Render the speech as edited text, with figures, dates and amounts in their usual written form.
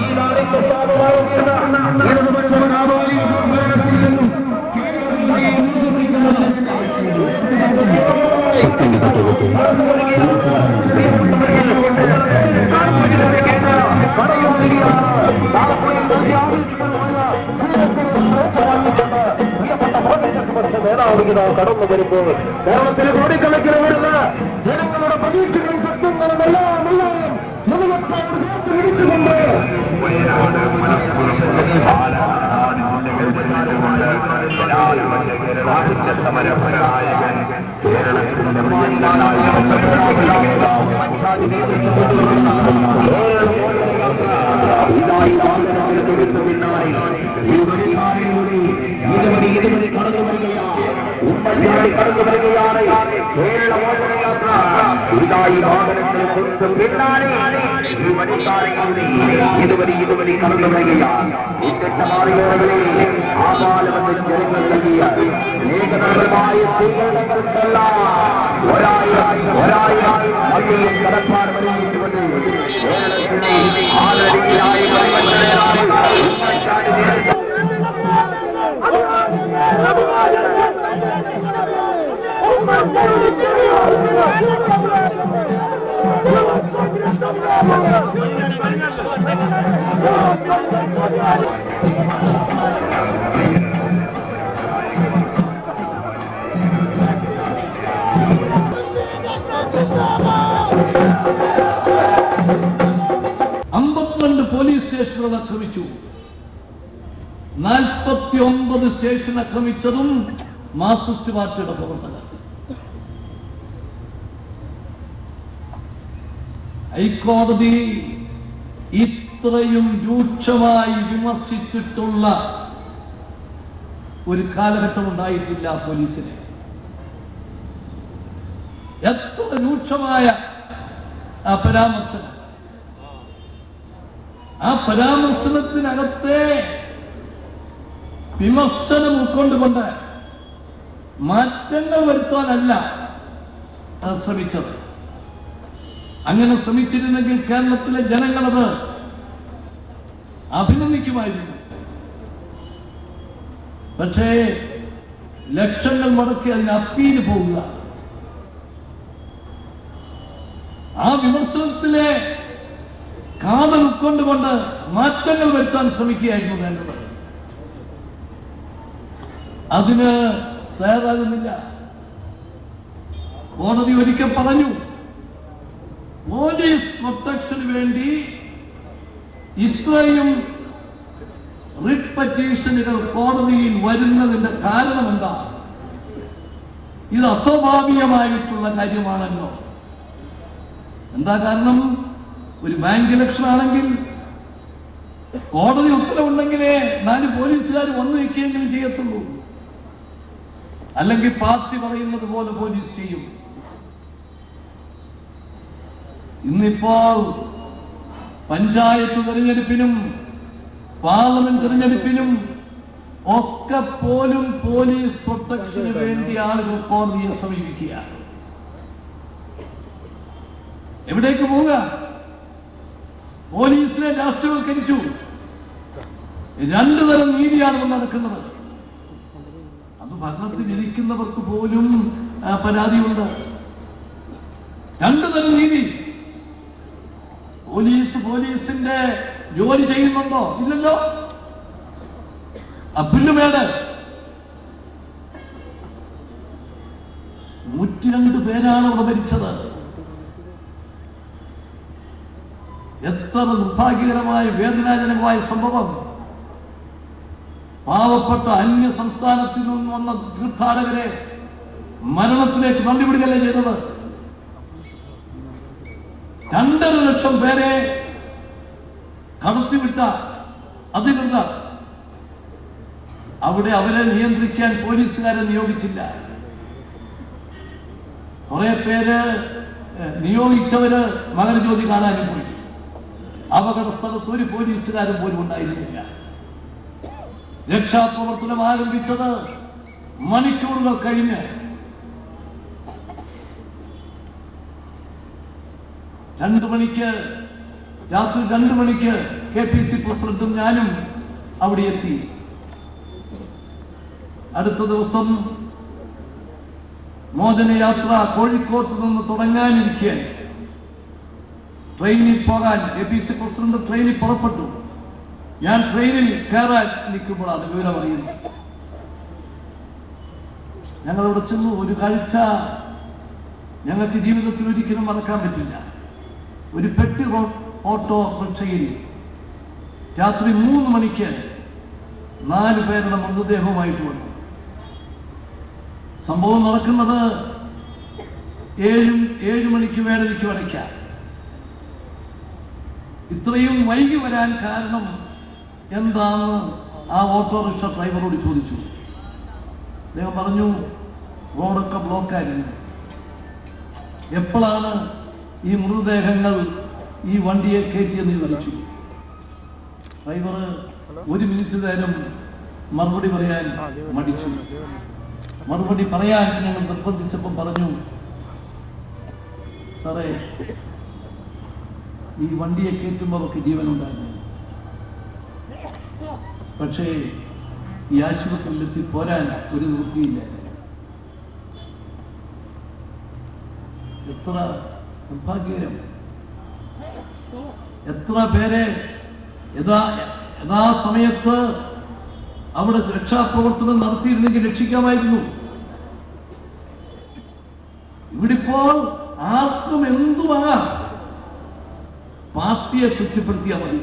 ഈ നാടിന്റെ ശാപമായിരുന്ന ഇടതുപക്ഷ കാബാലി ഭരണത്തിൽ നിന്നും കടന്നു വരുമ്പോൾ കേരളത്തിലെ കോടിക്കണക്കിന് വരുന്ന ജനങ്ങളുടെ പ്രതീക്ഷകളും സത്യങ്ങളും എല്ലാം ഇടിച്ചുകൊണ്ട് സമരനായകൻ കേരളത്തിന്റെ ഇതായി തൊടുത്തു പിന്നാലെ ഇതുവരെ കടന്നു വരികയാണ് ഉമ്മൻചാണ്ടി കടന്നു വരികയാണ് കേരള മോചനയാത്ര ഇതായി വാഹനത്തിൽ തൊടുത്തു പിന്നാലെ ഈ വഴിക്കാരങ്ങളുടെ ഇതുവരെ കടന്നു വരികയാണ് ഇക്കട്ടമാറിയേറകളിൽ ആപാലമെന്ന് ജനങ്ങൾ നൽകിയ ഏകതരമായ സ്വീകരണങ്ങൾക്കെല്ലാം ഒരായിരം മതിയും കടപ്പാട് അറിയിച്ചുകൊണ്ട് കേരളത്തിലെ ആദരിക്കലായി പോലീസ് സ്റ്റേഷനുകൾ ആക്രമിച്ചു. 49 സ്റ്റേഷൻ ആക്രമിച്ചതും മാർക്സിസ്റ്റ് പാർട്ടിയുടെ പ്രവർത്തകർ. ഹൈക്കോടതി ഇത്രയും രൂക്ഷമായി വിമർശിച്ചിട്ടുള്ള ഒരു കാലഘട്ടം ഉണ്ടായിട്ടില്ല പോലീസിന്. എത്ര രൂക്ഷമായ ആ പരാമർശനം, ആ പരാമർശനത്തിനകത്തെ വിമർശനം ഉൾക്കൊണ്ടുകൊണ്ട് മാറ്റങ്ങൾ വരുത്താനല്ല ശ്രമിച്ചത്. അങ്ങനെ ശ്രമിച്ചിരുന്നെങ്കിൽ കേരളത്തിലെ ജനങ്ങളത് അഭിനന്ദിക്കുമായിരുന്നു. പക്ഷേ ലക്ഷങ്ങൾ മുടക്കി അതിന് അപ്പീല് പോവുക, ആ വിമർശനത്തിലെ കാതൽ ഉൾക്കൊണ്ടുകൊണ്ട് മാറ്റങ്ങൾ വരുത്താൻ ശ്രമിക്കുകയായിരുന്നു വേണ്ടത്. അതിന് തയ്യാറാകുന്നില്ല. കോടതി ഒരിക്കൽ പറഞ്ഞു, പോലീസ് പ്രൊട്ടക്ഷന് വേണ്ടി ഇത്രയും റിട്ട് പെറ്റീഷനുകൾ കോടതിയിൽ വരുന്നതിന്റെ കാരണം എന്താ? ഇത് അസ്വാഭാവികമായിട്ടുള്ള കാര്യമാണല്ലോ. എന്താ കാരണം? ഒരു ബാങ്ക് ഇലക്ഷൻ ആണെങ്കിൽ കോടതി ഉത്തരവുണ്ടെങ്കിലേ 4 പോലീസുകാർ വന്നു നിൽക്കുകയെങ്കിലും ചെയ്യത്തുള്ളൂ. അല്ലെങ്കിൽ പാർട്ടി പറയുന്നത് പോലെ പോലീസ് ചെയ്യും. ഇന്നിപ്പോൾ പഞ്ചായത്ത് തെരഞ്ഞെടുപ്പിനും പാർലമെന്റ് തെരഞ്ഞെടുപ്പിനും ഒക്കെ പോലും പോലീസ് പ്രൊട്ടക്ഷന് വേണ്ടി ആളുകൾ കോടതിയെ സമീപിക്കുക. എവിടേക്ക് പോവുക? പോലീസിനെ രാഷ്ട്രീയവൽക്കരിച്ചു. 2 തരം നീതിയാണ് നടക്കുന്നത്. അത് ഭരണത്തിൽ ഇരിക്കുന്നവർക്ക് പോലും പരാതിയുണ്ട്. 2 തരം നീതി. പോലീസിന്റെ ജോലി ചെയ്യുന്നുണ്ടോ? ഇല്ലല്ലോ. അപ്പില്ലുമേട് 102 പേരാണ് അവിടെ മരിച്ചത്. എത്ര നിർഭാഗ്യകരമായ വേദനാജനകമായ സംഭവം. പാവപ്പെട്ട അന്യ സംസ്ഥാനത്തിൽ നിന്ന് വന്ന തീർത്ഥാടകരെ മരണത്തിലേക്ക് തള്ളിവിടുകയല്ലേ ചെയ്തത്. 2.5 ലക്ഷം പേരെ കടത്തിവിട്ട അതിനുള്ള അവിടെ അവരെ നിയന്ത്രിക്കാൻ പോലീസുകാരെ നിയോഗിച്ചില്ല. കുറെ പേര് നിയോഗിച്ചവര് മകരജ്യോതി കാണാനും പോയി. അപകട സ്ഥലത്ത് ഒരു പോലീസുകാരും പോലും ഉണ്ടായിരുന്നില്ല. രക്ഷാപ്രവർത്തനം ആരംഭിച്ചത് മണിക്കൂറുകൾ കഴിഞ്ഞ്. 2 മണിക്ക് രാത്രി 2 മണിക്ക് KPC പ്രസിഡന്റും ഞാനും അവിടെ എത്തി. അടുത്ത ദിവസം മോചനയാത്ര കോഴിക്കോട്ട് നിന്ന് തുടങ്ങാനിരിക്കെ ട്രെയിനിൽ പോകാൻ KPC പ്രസിഡന്റ് ട്രെയിനിൽ പുറപ്പെട്ടു. ഞാൻ ട്രെയിനിൽ കയറാൻ നിൽക്കുമ്പോഴാണ് വിവരം അറിയുന്നത്. ഞങ്ങളവിടെ ചെന്നു. ഒരു കാഴ്ച ഞങ്ങൾക്ക് ജീവിതത്തിൽ ഒരിക്കലും മറക്കാൻ പറ്റില്ല. ഒരു പെട്ടി ഓട്ടോ റിക്ഷയിൽ രാത്രി 3 മണിക്ക് 4 പേരുടെ മൃതദേഹവുമായിട്ട് വന്നു. സംഭവം നടക്കുന്നത് 7 മണിക്ക് വേടനിക്ക് വരയ്ക്കാം. ഇത്രയും വൈകി വരാൻ കാരണം എന്താണെന്ന് ആ ഓട്ടോറിക്ഷ ഡ്രൈവറോട് ചോദിച്ചു. അദ്ദേഹം പറഞ്ഞു, റോഡൊക്കെ ബ്ലോക്കായിരുന്നു. എപ്പോഴാണ് ഈ മൃതദേഹങ്ങൾ ഈ വണ്ടിയെ കയറ്റിയെന്ന് വിളിച്ചു. ഡ്രൈവർ 1 മിനിറ്റ് നേരം മറുപടി പറയാൻ മടിച്ചു. മറുപടി പറയാൻ ഞങ്ങൾ നിർബന്ധിച്ചപ്പം പറഞ്ഞു, സാറേ, ഈ വണ്ടിയെ കയറ്റുമ്പോൾ അവർക്ക് ജീവനുണ്ടായിരുന്നു. പക്ഷേ ഈ ആശുപത്രിയിലെത്തി പോരാൻ ഒരു നിവൃത്തിയില്ല. എത്ര നിർഭാഗ്യം! എത്ര പേരെ യഥാസമയത്ത് അവിടെ രക്ഷാപ്രവർത്തനം നടത്തിയിരുന്നെങ്കിൽ രക്ഷിക്കാമായിരുന്നു. ഇവിടിപ്പോൾ ആർക്കും എന്തുമാകാം. പാർട്ടിയെ കുറ്റപ്പെടുത്തിയാൽ മതി.